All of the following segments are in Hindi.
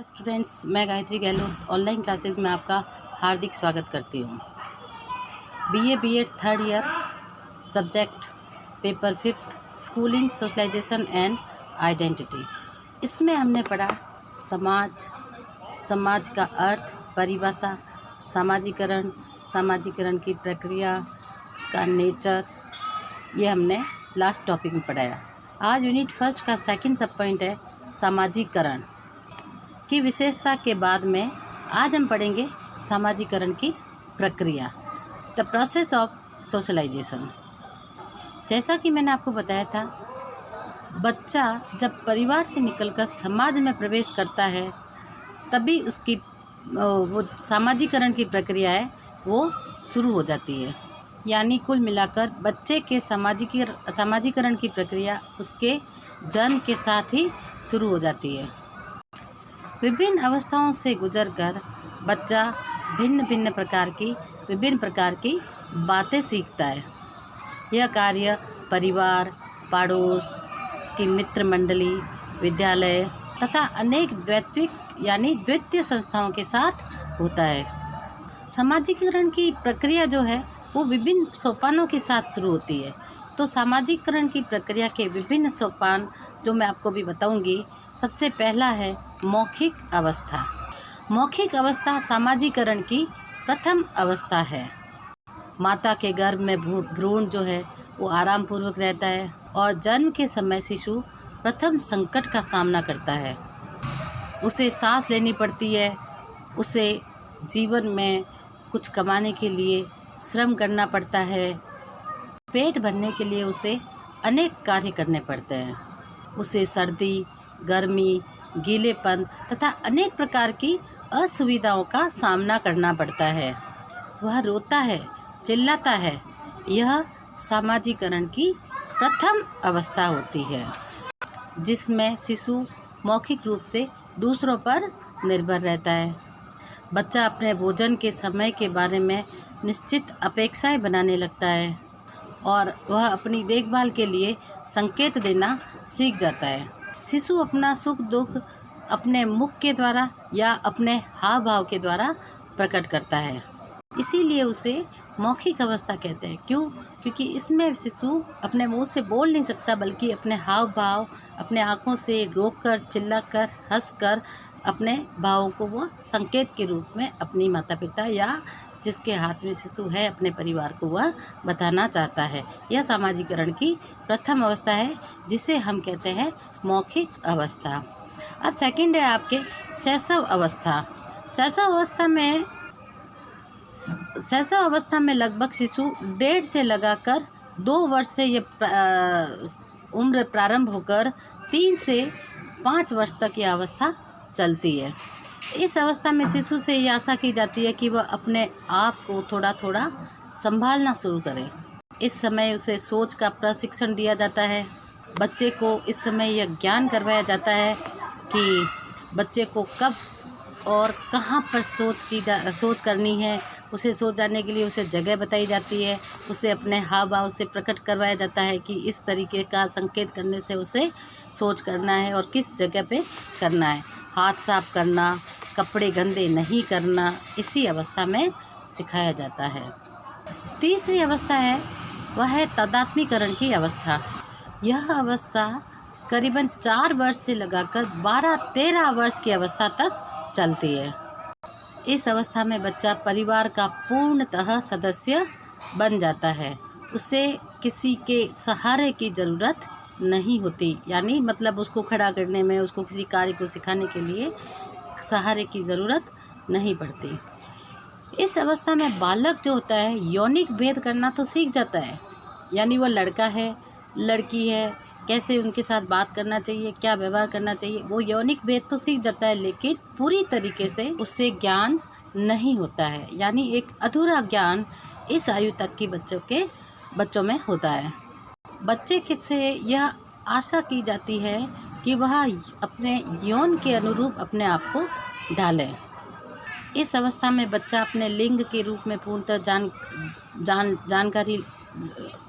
स्टूडेंट्स, मैं गायत्री गहलोत ऑनलाइन क्लासेस में आपका हार्दिक स्वागत करती हूँ। BA BEd third year, subject paper 5, schooling, socialization and identity. इसमें हमने पढ़ा समाज का अर्थ, परिभाषा, सामाजिकरण की प्रक्रिया, उसका नेचर, ये हमने लास्ट टॉपिक में पढ़ाया। आज यूनिट फर्स्ट का सेकंड सब पॉइंट है सामाजिकरण की विशेषता के बाद में आज हम पढ़ेंगे सामाजिकरण की प्रक्रिया, द प्रोसेस ऑफ सोशलाइजेशन। जैसा कि मैंने आपको बताया था, बच्चा जब परिवार से निकलकर समाज में प्रवेश करता है तभी उसकी वो सामाजिकरण की प्रक्रिया है वो शुरू हो जाती है। यानी कुल मिलाकर बच्चे के सामाजिकरण की प्रक्रिया उसके जन्म के साथ ही शुरू हो जाती है। विभिन्न अवस्थाओं से गुजरकर बच्चा विभिन्न प्रकार की बातें सीखता है। यह कार्य परिवार, पड़ोस, उसकी मित्र मंडली, विद्यालय तथा अनेक द्वितीय संस्थाओं के साथ होता है। सामाजिकरण की प्रक्रिया जो है वो विभिन्न सोपानों के साथ शुरू होती है। तो सामाजिकरण की प्रक्रिया के विभिन्न सोपान जो मैं आपको भी बताऊंगी। सबसे पहला है मौखिक अवस्था। मौखिक अवस्था सामाजिकरण की प्रथम अवस्था है। माता के गर्भ में भ्रूण जो है वो आराम पूर्वक रहता है और जन्म के समय शिशु प्रथम संकट का सामना करता है। उसे सांस लेनी पड़ती है, उसे जीवन में कुछ कमाने के लिए श्रम करना पड़ता है, पेट भरने के लिए उसे अनेक कार्य करने पड़ते हैं। उसे सर्दी, गर्मी, गीलेपन तथा अनेक प्रकार की असुविधाओं का सामना करना पड़ता है। वह रोता है, चिल्लाता है। यह सामाजिकरण की प्रथम अवस्था होती है, जिसमें शिशु मौखिक रूप से दूसरों पर निर्भर रहता है। बच्चा अपने भोजन के समय के बारे में निश्चित अपेक्षाएं बनाने लगता है और वह अपनी देखभाल के लिए संकेत देना सीख जाता है। शिशु अपना सुख दुख अपने मुख के द्वारा या अपने हाव भाव के द्वारा प्रकट करता है। इसीलिए उसे मौखिक अवस्था कहते हैं। क्यों? क्योंकि इसमें शिशु अपने मुंह से बोल नहीं सकता, बल्कि अपने हाव भाव, अपने आँखों से रोककर, चिल्लाकर, हंसकर अपने भावों को वह संकेत के रूप में अपनी माता पिता या जिसके हाथ में शिशु है अपने परिवार को वह बताना चाहता है। यह सामाजिकरण की प्रथम अवस्था है, जिसे हम कहते हैं मौखिक अवस्था। अब सेकंड है आपके शैशव अवस्था। शैशव अवस्था में लगभग शिशु 1.5 से लगाकर 2 वर्ष से ये उम्र प्रारंभ होकर 3 से 5 वर्ष तक यह अवस्था चलती है। इस अवस्था में शिशु से ये आशा की जाती है कि वह अपने आप को थोड़ा थोड़ा संभालना शुरू करे। इस समय उसे सोच का प्रशिक्षण दिया जाता है। बच्चे को इस समय यह ज्ञान करवाया जाता है कि बच्चे को कब और कहाँ पर सोच करनी है। उसे सोच जाने के लिए उसे जगह बताई जाती है। उसे अपने हाव भाव से प्रकट करवाया जाता है कि इस तरीके का संकेत करने से उसे सोच करना है और किस जगह पे करना है। हाथ साफ करना, कपड़े गंदे नहीं करना, इसी अवस्था में सिखाया जाता है। तीसरी अवस्था है वह है तादात्म्यकरण की अवस्था। यह अवस्था करीबन 4 वर्ष से लगाकर 12-13 वर्ष की अवस्था तक चलती है। इस अवस्था में बच्चा परिवार का पूर्णतः सदस्य बन जाता है। उसे किसी के सहारे की ज़रूरत नहीं होती, यानी मतलब उसको खड़ा करने में, उसको किसी कार्य को सिखाने के लिए सहारे की ज़रूरत नहीं पड़ती। इस अवस्था में बालक जो होता है यौनिक भेद करना तो सीख जाता है। यानी वह लड़का है, लड़की है, कैसे उनके साथ बात करना चाहिए, क्या व्यवहार करना चाहिए, वो यौनिक भेद तो सीख जाता है, लेकिन पूरी तरीके से उससे ज्ञान नहीं होता है। यानी एक अधूरा ज्ञान इस आयु तक की बच्चों में होता है। बच्चे से यह आशा की जाती है कि वह अपने यौन के अनुरूप अपने आप को ढाले। इस अवस्था में बच्चा अपने लिंग के रूप में पूर्णतः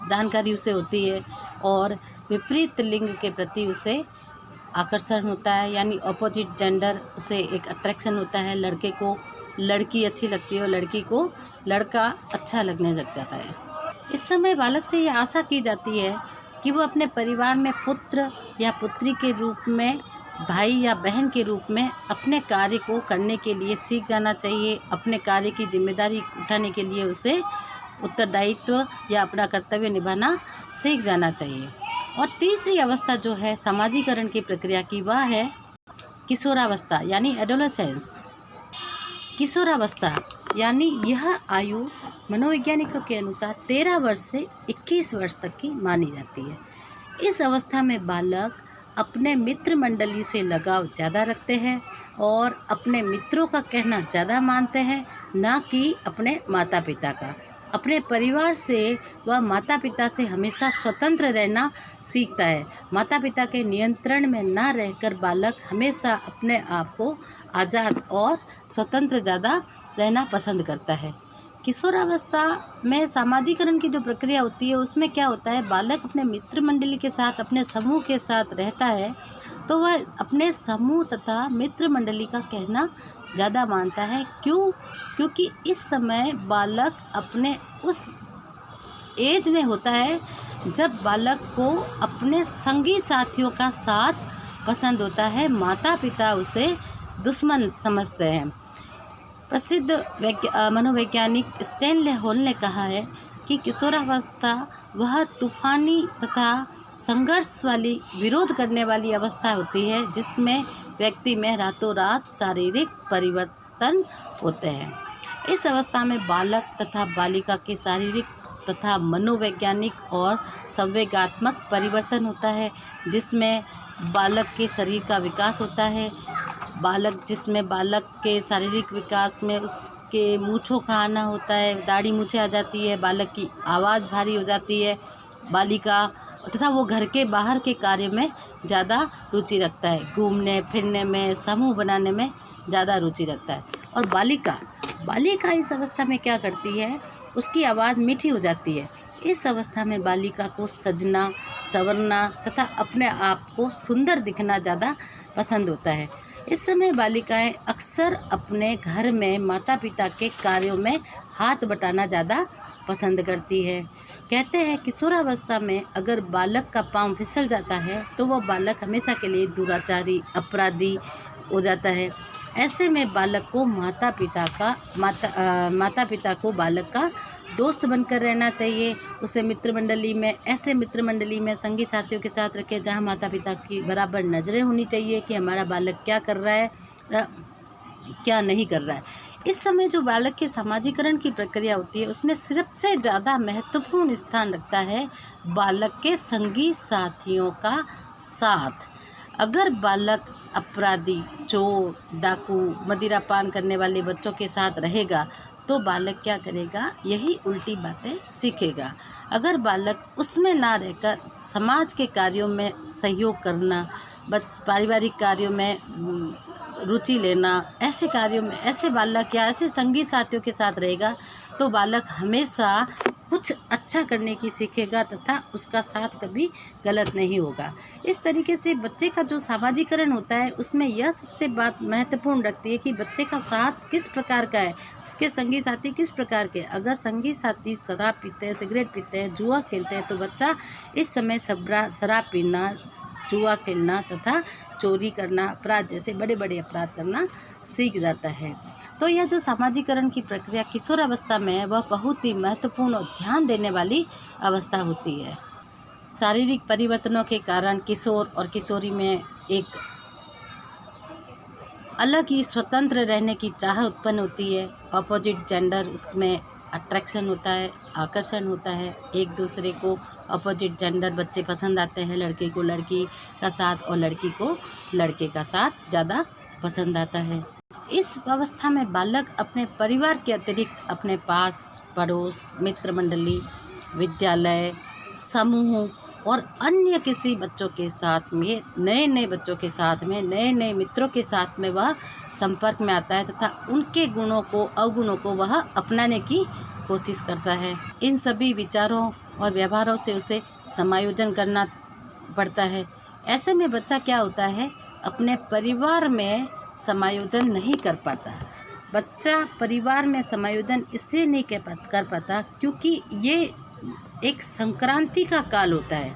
जानकारी उसे होती है और विपरीत लिंग के प्रति उसे आकर्षण होता है, यानी अपोजिट जेंडर उसे एक अट्रैक्शन होता है। लड़के को लड़की अच्छी लगती है और लड़की को लड़का अच्छा लगने लग जाता है। इस समय बालक से ये आशा की जाती है कि वो अपने परिवार में पुत्र या पुत्री के रूप में, भाई या बहन के रूप में अपने कार्य को करने के लिए सीख जाना चाहिए। अपने कार्य की जिम्मेदारी उठाने के लिए उसे उत्तरदायित्व या अपना कर्तव्य निभाना सीख जाना चाहिए। और तीसरी अवस्था जो है सामाजिकरण की प्रक्रिया की, वह है किशोरावस्था यानी एडोलेसेंस। किशोरावस्था यानी यह आयु मनोवैज्ञानिकों के अनुसार 13 वर्ष से 21 वर्ष तक की मानी जाती है। इस अवस्था में बालक अपने मित्र मंडली से लगाव ज़्यादा रखते हैं और अपने मित्रों का कहना ज़्यादा मानते हैं, ना कि अपने माता पिता का। अपने परिवार से वह माता पिता से हमेशा स्वतंत्र रहना सीखता है। माता पिता के नियंत्रण में ना रहकर बालक हमेशा अपने आप को आज़ाद और स्वतंत्र ज़्यादा रहना पसंद करता है। किशोरावस्था में सामाजिकरण की जो प्रक्रिया होती है उसमें क्या होता है, बालक अपने मित्र मंडली के साथ, अपने समूह के साथ रहता है तो वह अपने समूह तथा मित्र मंडली का कहना ज़्यादा मानता है। क्योंकि इस समय बालक अपने उस एज में होता है जब बालक को अपने संगी साथियों का साथ पसंद होता है। माता पिता उसे दुश्मन समझते हैं। प्रसिद्ध मनोवैज्ञानिक स्टैनले हॉल ने कहा है कि किशोरावस्था वह तूफानी तथा संघर्ष वाली, विरोध करने वाली अवस्था होती है जिसमें व्यक्ति में रातों रात शारीरिक परिवर्तन होते हैं। इस अवस्था में बालक तथा बालिका के शारीरिक तथा मनोवैज्ञानिक और संवेगात्मक परिवर्तन होता है, जिसमें बालक के शरीर का विकास होता है। जिसमें बालक के शारीरिक विकास में उसके मूँछों का आना होता है, दाढ़ी मूँछें आ जाती है, बालक की आवाज़ भारी हो जाती है, बालिका तथा वो घर के बाहर के कार्य में ज़्यादा रुचि रखता है, घूमने फिरने में, समूह बनाने में ज़्यादा रुचि रखता है। और बालिका इस अवस्था में क्या करती है, उसकी आवाज़ मीठी हो जाती है। इस अवस्था में बालिका को सजना, संवरना तथा अपने आप को सुंदर दिखना ज़्यादा पसंद होता है। इस समय बालिकाएं अक्सर अपने घर में माता पिता के कार्यों में हाथ बटाना ज़्यादा पसंद करती है। कहते हैं किशोरावस्था में अगर बालक का पाँव फिसल जाता है तो वह बालक हमेशा के लिए दुराचारी, अपराधी हो जाता है। ऐसे में बालक को माता पिता को बालक का दोस्त बनकर रहना चाहिए। उसे ऐसे मित्र मंडली में संगी साथियों के साथ रखे जहाँ माता पिता की बराबर नज़रें होनी चाहिए कि हमारा बालक क्या कर रहा है, क्या नहीं कर रहा है। इस समय जो बालक के सामाजिकरण की प्रक्रिया होती है उसमें सबसे ज़्यादा महत्वपूर्ण स्थान रखता है बालक के संगी साथियों का साथ। अगर बालक अपराधी, चोर, डाकू, मदिरापान करने वाले बच्चों के साथ रहेगा तो बालक क्या करेगा, यही उल्टी बातें सीखेगा। अगर बालक उसमें ना रहकर समाज के कार्यों में सहयोग करना, पारिवारिक कार्यों में रुचि लेना, ऐसे कार्यों में ऐसे बालक या ऐसे संगी साथियों के साथ रहेगा तो बालक हमेशा कुछ अच्छा करने की सीखेगा तथा उसका साथ कभी गलत नहीं होगा। इस तरीके से बच्चे का जो सामाजिकरण होता है उसमें यह सबसे बात महत्वपूर्ण रखती है कि बच्चे का साथ किस प्रकार का है, उसके संगी साथी किस प्रकार के। अगर संगी साथी शराब पीते हैं, सिगरेट पीते हैं, जुआ खेलते हैं तो बच्चा इस समय शराब पीना, जुआ खेलना तथा चोरी करना, अपराध जैसे बड़े बड़े अपराध करना सीख जाता है। तो यह जो सामाजिकरण की प्रक्रिया किशोरावस्था में है वह बहुत ही महत्वपूर्ण और ध्यान देने वाली अवस्था होती है। शारीरिक परिवर्तनों के कारण किशोर और किशोरी में एक अलग ही स्वतंत्र रहने की चाह उत्पन्न होती है। अपोजिट जेंडर, उसमें अट्रैक्शन होता है, आकर्षण होता है। एक दूसरे को अपोजिट जेंडर बच्चे पसंद आते हैं, लड़के को लड़की का साथ और लड़की को लड़के का साथ ज़्यादा पसंद आता है। इस अवस्था में बालक अपने परिवार के अतिरिक्त अपने पास पड़ोस, मित्र मंडली, विद्यालय, समूह और अन्य किसी बच्चों के साथ में, नए बच्चों के साथ में, नए मित्रों के साथ में वह संपर्क में आता है तथा उनके अवगुणों को वह अपनाने की कोशिश करता है। इन सभी विचारों और व्यवहारों से उसे समायोजन करना पड़ता है। ऐसे में बच्चा क्या होता है, अपने परिवार में समायोजन नहीं कर पाता। बच्चा परिवार में समायोजन इसलिए नहीं कर पाता क्योंकि ये एक संक्रांति का काल होता है,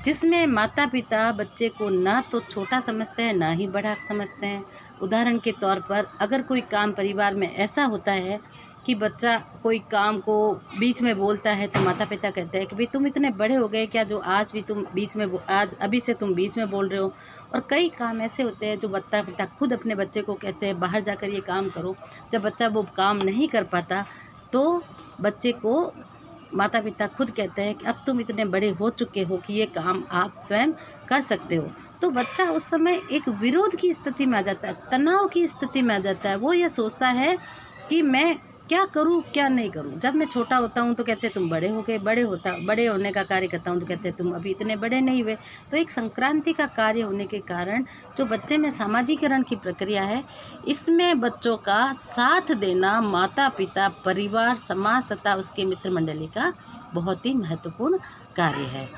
जिसमें माता पिता बच्चे को ना तो छोटा समझते हैं, ना ही बड़ा समझते हैं। उदाहरण के तौर पर अगर कोई काम परिवार में ऐसा होता है कि बच्चा कोई काम को बीच में बोलता है, तो माता पिता कहते हैं कि भाई तुम इतने बड़े हो गए क्या, जो आज भी तुम बीच में आज अभी से तुम बीच में बोल रहे हो। और कई काम ऐसे होते हैं जो माता पिता खुद अपने बच्चे को कहते हैं बाहर जाकर ये काम करो। जब बच्चा वो काम नहीं कर पाता तो बच्चे को माता पिता खुद कहते हैं कि अब तुम इतने बड़े हो चुके हो कि ये काम आप स्वयं कर सकते हो। तो बच्चा उस समय एक विरोध की स्थिति में आ जाता है, तनाव की स्थिति में आ जाता है। वो ये सोचता है कि मैं क्या करूं क्या नहीं करूं। जब मैं छोटा होता हूं तो कहते तुम बड़े हो गए, बड़े होने का कार्य करता हूं तो कहते तुम अभी इतने बड़े नहीं हुए। तो एक संक्रांति का कार्य होने के कारण जो बच्चे में सामाजिकरण की प्रक्रिया है, इसमें बच्चों का साथ देना माता पिता, परिवार, समाज तथा उसके मित्र मंडली का बहुत ही महत्वपूर्ण कार्य है।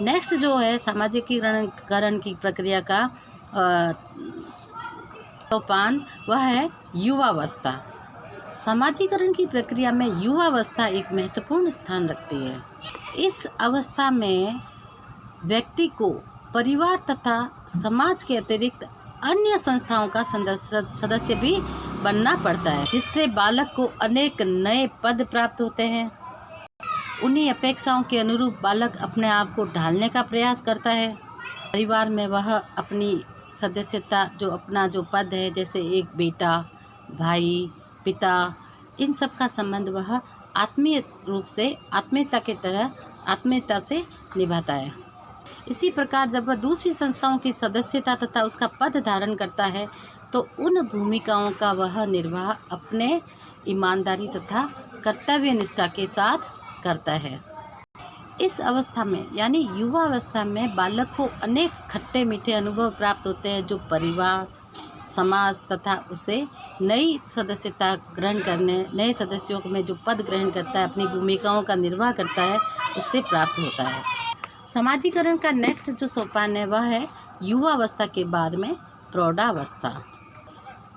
नेक्स्ट जो है सामाजिकीकरण की प्रक्रिया का सोपान, वह है युवावस्था। सामाजिकरण की प्रक्रिया में युवावस्था एक महत्वपूर्ण स्थान रखती है। इस अवस्था में व्यक्ति को परिवार तथा समाज के अतिरिक्त अन्य संस्थाओं का सदस्य भी बनना पड़ता है, जिससे बालक को अनेक नए पद प्राप्त होते हैं। उन्हीं अपेक्षाओं के अनुरूप बालक अपने आप को ढालने का प्रयास करता है। परिवार में वह अपनी सदस्यता जो पद है, जैसे एक बेटा, भाई, पिता, इन सब का संबंध वह आत्मीय रूप से आत्मीयता से निभाता है। इसी प्रकार जब वह दूसरी संस्थाओं की सदस्यता तथा उसका पद धारण करता है तो उन भूमिकाओं का वह निर्वाह अपने ईमानदारी तथा कर्तव्य निष्ठा के साथ करता है। इस अवस्था में यानी युवा अवस्था में बालक को अनेक खट्टे मीठे अनुभव प्राप्त होते हैं, जो परिवार, समाज तथा उसे नए सदस्यों में जो पद ग्रहण करता है, अपनी भूमिकाओं का निर्वाह करता है, उससे प्राप्त होता है। समाजीकरण का नेक्स्ट जो सोपान है वह है युवावस्था के बाद में प्रौढ़ावस्था।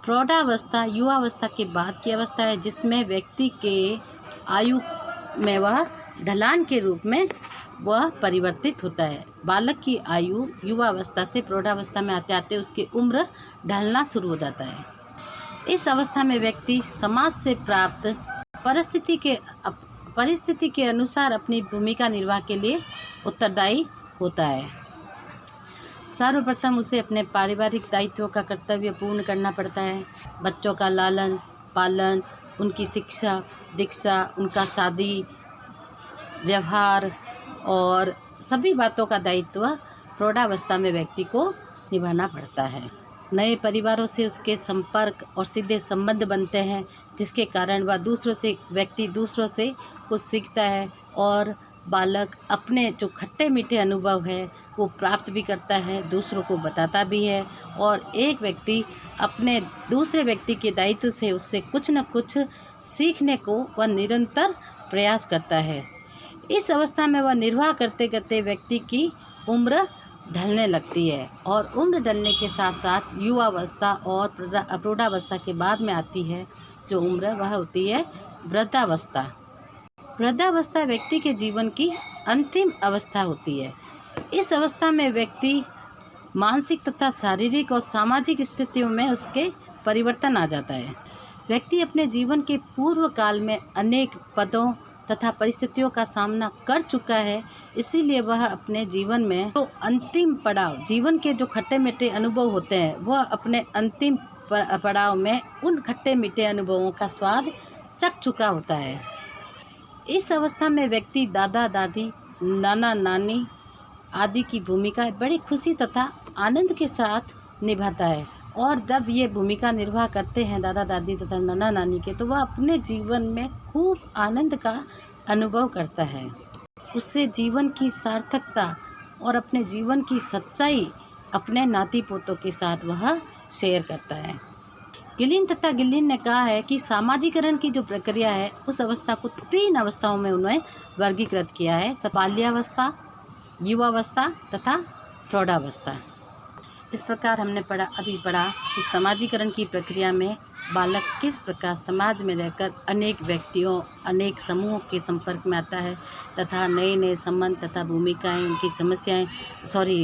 प्रौढ़ावस्था युवावस्था के बाद की अवस्था है, जिसमें व्यक्ति के आयु में वह ढलान के रूप में वह परिवर्तित होता है। बालक की आयु युवावस्था से प्रौढ़ावस्था में आते आते उसकी उम्र ढलना शुरू हो जाता है। इस अवस्था में व्यक्ति समाज से प्राप्त परिस्थिति के अनुसार अपनी भूमिका निर्वाह के लिए उत्तरदायी होता है। सर्वप्रथम उसे अपने पारिवारिक दायित्वों का कर्तव्य पूर्ण करना पड़ता है। बच्चों का लालन पालन, उनकी शिक्षा दीक्षा, उनका शादी व्यवहार और सभी बातों का दायित्व प्रौढ़ावस्था में व्यक्ति को निभाना पड़ता है। नए परिवारों से उसके संपर्क और सीधे संबंध बनते हैं, जिसके कारण वह व्यक्ति दूसरों से कुछ सीखता है और बालक अपने जो खट्टे मीठे अनुभव है वो प्राप्त भी करता है, दूसरों को बताता भी है और एक व्यक्ति अपने दूसरे व्यक्ति के दायित्व से उससे कुछ न कुछ सीखने को वह निरंतर प्रयास करता है। इस अवस्था में वह निर्वाह करते करते व्यक्ति की उम्र ढलने लगती है और उम्र ढलने के साथ साथ युवावस्था और प्रौढ़ावस्था के बाद में आती है जो उम्र, वह होती है वृद्धावस्था। वृद्धावस्था व्यक्ति के जीवन की अंतिम अवस्था होती है। इस अवस्था में व्यक्ति मानसिक तथा शारीरिक और सामाजिक स्थितियों में उसके परिवर्तन आ जाता है। व्यक्ति अपने जीवन के पूर्व काल में अनेक पदों तथा परिस्थितियों का सामना कर चुका है, इसीलिए वह अपने जीवन में तो अंतिम पड़ाव, जीवन के जो खट्टे मीठे अनुभव होते हैं, वह अपने अंतिम पड़ाव में उन खट्टे मीठे अनुभवों का स्वाद चख चुका होता है। इस अवस्था में व्यक्ति दादा दादी, नाना नानी आदि की भूमिका बड़ी खुशी तथा आनंद के साथ निभाता है और जब ये भूमिका निर्वाह करते हैं दादा दादी तथा नाना नानी के, तो वह अपने जीवन में खूब आनंद का अनुभव करता है। उससे जीवन की सार्थकता और अपने जीवन की सच्चाई अपने नाती पोतों के साथ वह शेयर करता है। गिलिन ने कहा है कि सामाजिकरण की जो प्रक्रिया है उस अवस्था को 3 अवस्थाओं में उन्होंने वर्गीकृत किया है: बाल्यावस्था, युवावस्था तथा प्रौढ़ावस्था। इस प्रकार हमने अभी पढ़ा कि समाजीकरण की प्रक्रिया में बालक किस प्रकार समाज में रहकर अनेक व्यक्तियों, अनेक समूहों के संपर्क में आता है तथा नए नए संबंध तथा भूमिकाएं, उनकी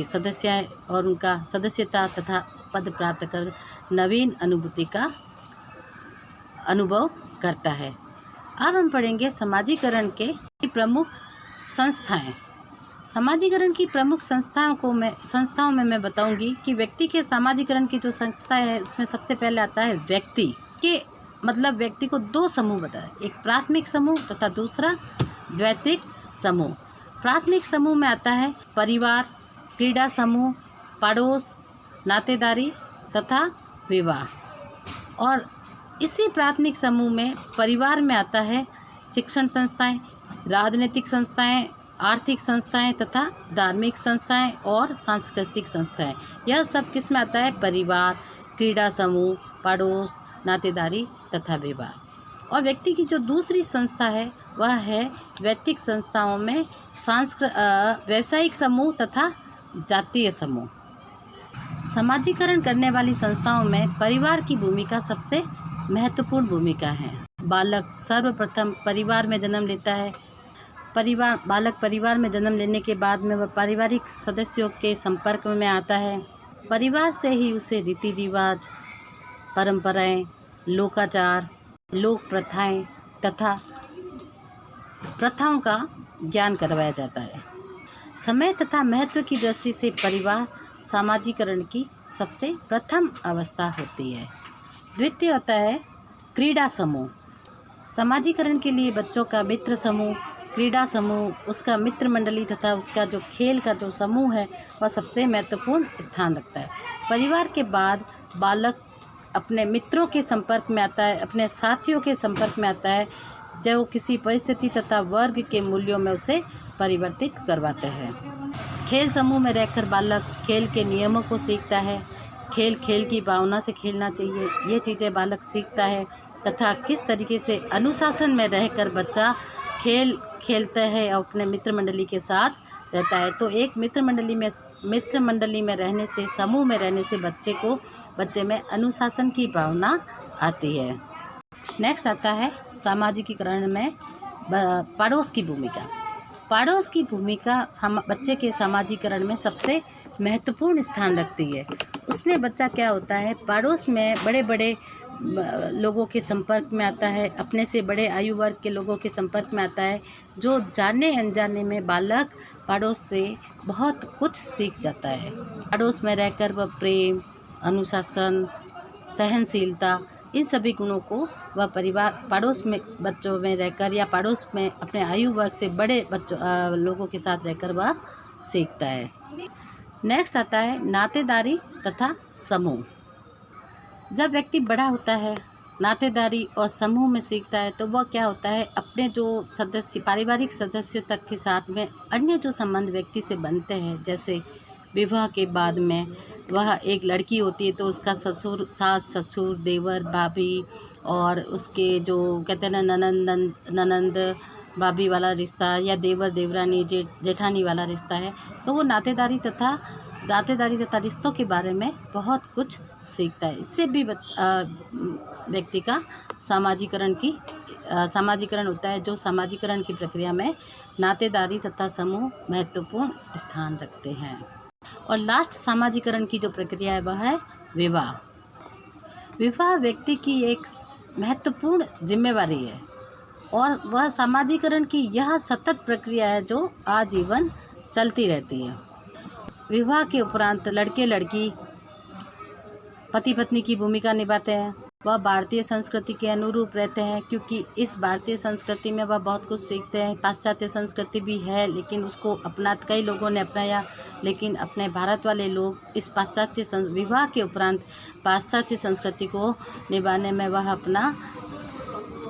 सदस्याएं और उनका सदस्यता तथा पद प्राप्त कर नवीन अनुभूति का अनुभव करता है। अब हम पढ़ेंगे समाजीकरण के प्रमुख संस्थाएं। समाजीकरण की प्रमुख संस्थाओं में मैं बताऊंगी कि व्यक्ति के समाजीकरण की जो संस्था है उसमें सबसे पहले आता है व्यक्ति के, मतलब व्यक्ति को दो समूह बताया, एक प्राथमिक समूह तथा दूसरा द्वैतिक समूह। प्राथमिक समूह में आता है परिवार, क्रीड़ा समूह, पड़ोस, नातेदारी तथा विवाह। और इसी प्राथमिक समूह में परिवार में आता है शिक्षण संस्थाएं, राजनीतिक संस्थाएं, आर्थिक संस्थाएं तथा धार्मिक संस्थाएं और सांस्कृतिक संस्थाएं। यह सब किस में आता है? परिवार, क्रीड़ा समूह, पड़ोस, नातेदारी तथा विवाह। और व्यक्ति की जो दूसरी संस्था है वह है वैयक्तिक संस्थाओं में व्यावसायिक समूह तथा जातीय समूह। समाजीकरण करने वाली संस्थाओं में परिवार की भूमिका सबसे महत्वपूर्ण भूमिका है। बालक सर्वप्रथम परिवार में जन्म लेता है। बालक परिवार में जन्म लेने के बाद में वह पारिवारिक सदस्यों के संपर्क में आता है। परिवार से ही उसे रीति रिवाज, परंपराएं, लोकाचार, लोक प्रथाएं तथा प्रथाओं का ज्ञान करवाया जाता है। समय तथा महत्व की दृष्टि से परिवार समाजीकरण की सबसे प्रथम अवस्था होती है। द्वितीय होता है क्रीड़ा समूह। समाजीकरण के लिए बच्चों का मित्र समूह, क्रीड़ा समूह, उसका मित्र मंडली तथा उसका जो खेल का जो समूह है वह सबसे महत्वपूर्ण स्थान रखता है। परिवार के बाद बालक अपने मित्रों के संपर्क में आता है, अपने साथियों के संपर्क में आता है, जो किसी परिस्थिति तथा वर्ग के मूल्यों में उसे परिवर्तित करवाते हैं। खेल समूह में रहकर बालक खेल के नियमों को सीखता है। खेल की भावना से खेलना चाहिए, ये चीज़ें बालक सीखता है तथा किस तरीके से अनुशासन में रहकर बच्चा खेल खेलता है और अपने मित्र मंडली के साथ रहता है। तो एक मित्र मंडली में रहने से, समूह में रहने से बच्चे में अनुशासन की भावना आती है। नेक्स्ट आता है सामाजिकीकरण में पड़ोस की भूमिका। पड़ोस की भूमिका बच्चे के समाजीकरण में सबसे महत्वपूर्ण स्थान रखती है। उसमें बच्चा क्या होता है, पड़ोस में बड़े बड़े लोगों के संपर्क में आता है, अपने से बड़े आयु वर्ग के लोगों के संपर्क में आता है, जो जाने अनजाने में बालक पड़ोस से बहुत कुछ सीख जाता है। पड़ोस में रहकर वह प्रेम, अनुशासन, सहनशीलता, इन सभी गुणों को वह पड़ोस में बच्चों में रहकर या पड़ोस में अपने आयु वर्ग से बड़े लोगों के साथ रहकर वह सीखता है। नेक्स्ट आता है नातेदारी तथा समूह। जब व्यक्ति बड़ा होता है, नातेदारी और समूह में सीखता है, तो वह क्या होता है, अपने जो पारिवारिक सदस्य तक के साथ में अन्य जो संबंध व्यक्ति से बनते हैं, जैसे विवाह के बाद में वह एक लड़की होती है तो उसका सास ससुर, देवर भाभी और उसके जो कहते हैं ना ननंद भाभी वाला रिश्ता या देवर देवरानी जेठानी वाला रिश्ता है, तो वो नातेदारी तथा रिश्तों के बारे में बहुत कुछ सीखता है। इससे भी व्यक्ति का समाजीकरण होता है, जो समाजीकरण की प्रक्रिया में नातेदारी तथा समूह महत्वपूर्ण स्थान रखते हैं। और लास्ट समाजीकरण की जो प्रक्रिया है वह है विवाह। विवाह व्यक्ति की एक महत्वपूर्ण जिम्मेवारी है और वह समाजीकरण की यह सतत प्रक्रिया है जो आजीवन चलती रहती है। विवाह के उपरांत लड़के लड़की पति पत्नी की भूमिका निभाते हैं। वह भारतीय संस्कृति के अनुरूप रहते हैं, क्योंकि इस भारतीय संस्कृति में वह बहुत कुछ सीखते हैं। पाश्चात्य संस्कृति भी है लेकिन उसको कई लोगों ने अपनाया, लेकिन अपने भारत वाले लोग इस विवाह के उपरांत पाश्चात्य संस्कृति को निभाने में वह अपना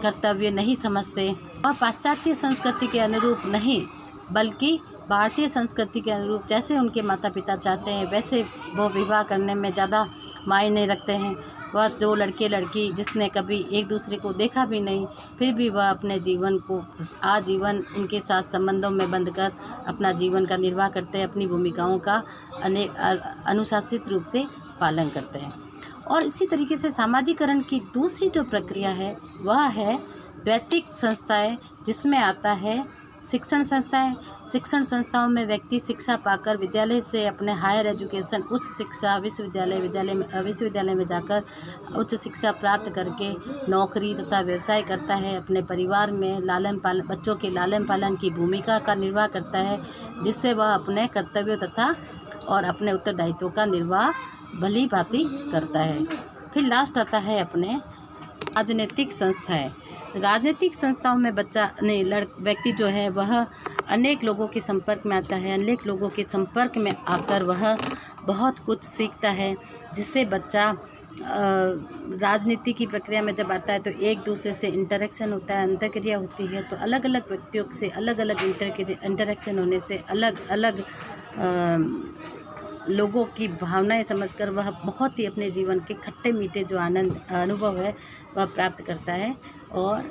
कर्तव्य नहीं समझते। वह पाश्चात्य संस्कृति के अनुरूप नहीं बल्कि भारतीय संस्कृति के अनुरूप जैसे उनके माता पिता चाहते हैं वैसे वो विवाह करने में ज़्यादा मायने रखते हैं। वह जो लड़के लड़की जिसने कभी एक दूसरे को देखा भी नहीं, फिर भी वह अपने जीवन को आजीवन उनके साथ संबंधों में बंधकर अपना जीवन का निर्वाह करते हैं, अपनी भूमिकाओं का अनुशासित रूप से पालन करते हैं। और इसी तरीके से सामाजिकरण की दूसरी जो प्रक्रिया है वह है वैयक्तिक संस्थाएं, जिसमें आता है शिक्षण संस्थाएं। शिक्षण संस्थाओं में व्यक्ति शिक्षा पाकर विद्यालय से अपने हायर एजुकेशन उच्च शिक्षा विश्वविद्यालय में जाकर उच्च शिक्षा प्राप्त करके नौकरी तथा व्यवसाय करता है, अपने परिवार में बच्चों के लालन पालन की भूमिका का निर्वाह करता है, जिससे वह अपने कर्तव्यों तथा और अपने उत्तरदायित्वों का निर्वाह भली भांति करता है। फिर लास्ट आता है अपने राजनीतिक संस्थाएं। राजनीतिक संस्थाओं में व्यक्ति जो है वह अनेक लोगों के संपर्क में आता है, अनेक लोगों के संपर्क में आकर वह बहुत कुछ सीखता है, जिससे बच्चा राजनीति की प्रक्रिया में जब आता है तो एक दूसरे से इंटरेक्शन होता है, अंतर्क्रिया होती है, तो अलग अलग व्यक्तियों से अलग अलग इंटरेक्शन होने से अलग अलग लोगों की भावनाएं समझकर वह बहुत ही अपने जीवन के खट्टे मीठे जो अनुभव है वह प्राप्त करता है। और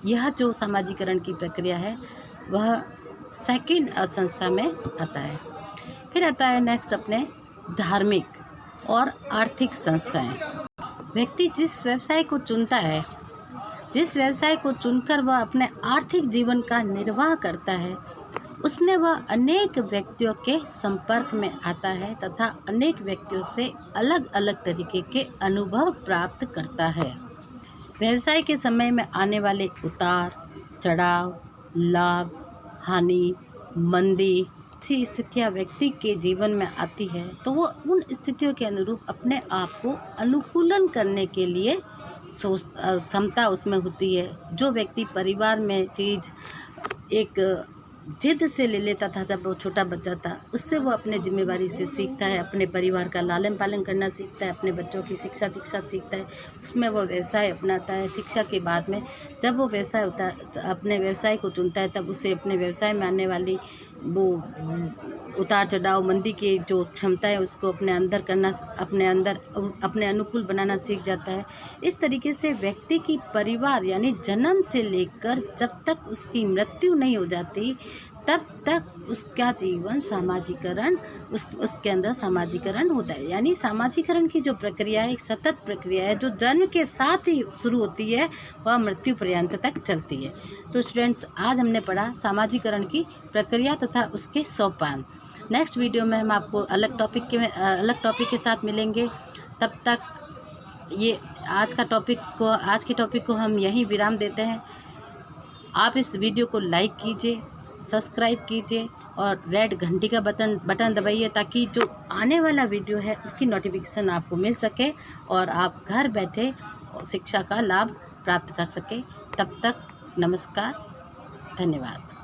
यह जो सामाजिकरण की प्रक्रिया है वह सेकंड संस्था में आता है। फिर आता है नेक्स्ट अपने धार्मिक और आर्थिक संस्थाएं। व्यक्ति जिस व्यवसाय को चुनता है, जिस व्यवसाय को चुनकर वह अपने आर्थिक जीवन का निर्वाह करता है, उसमें वह अनेक व्यक्तियों के संपर्क में आता है तथा अनेक व्यक्तियों से अलग अलग तरीके के अनुभव प्राप्त करता है। व्यवसाय के समय में आने वाले उतार चढ़ाव, लाभ, हानि, मंदी, ऐसी स्थितियाँ व्यक्ति के जीवन में आती है तो वो उन स्थितियों के अनुरूप अपने आप को अनुकूलन करने के लिए क्षमता उसमें होती है। जो व्यक्ति परिवार में चीज़ एक जिद से ले लेता था जब वो छोटा बच्चा था, उससे वो अपने जिम्मेवारी से सीखता है, अपने परिवार का लालन पालन करना सीखता है, अपने बच्चों की शिक्षा दीक्षा सीखता है, उसमें वो व्यवसाय अपनाता है। शिक्षा के बाद में जब वो अपने व्यवसाय को चुनता है तब उसे अपने व्यवसाय में आने वाली वो उतार चढ़ाव, मंदी की जो क्षमता है उसको अपने अंदर करना, अपने अनुकूल बनाना सीख जाता है। इस तरीके से व्यक्ति की परिवार यानी जन्म से लेकर जब तक उसकी मृत्यु नहीं हो जाती तब तक उसका जीवन उसके अंदर सामाजिकरण होता है। यानी सामाजिकरण की जो प्रक्रिया है एक सतत प्रक्रिया है जो जन्म के साथ ही शुरू होती है, वह मृत्यु पर्यंत तक चलती है। तो स्टूडेंट्स, आज हमने पढ़ा सामाजिकरण की प्रक्रिया तथा उसके सोपान। नेक्स्ट वीडियो में हम आपको अलग टॉपिक के साथ मिलेंगे। तब तक ये आज के टॉपिक को हम यहीं विराम देते हैं। आप इस वीडियो को लाइक कीजिए, सब्सक्राइब कीजिए और रेड घंटी का बटन दबाइए ताकि जो आने वाला वीडियो है उसकी नोटिफिकेशन आपको मिल सके और आप घर बैठे शिक्षा का लाभ प्राप्त कर सके। तब तक नमस्कार, धन्यवाद।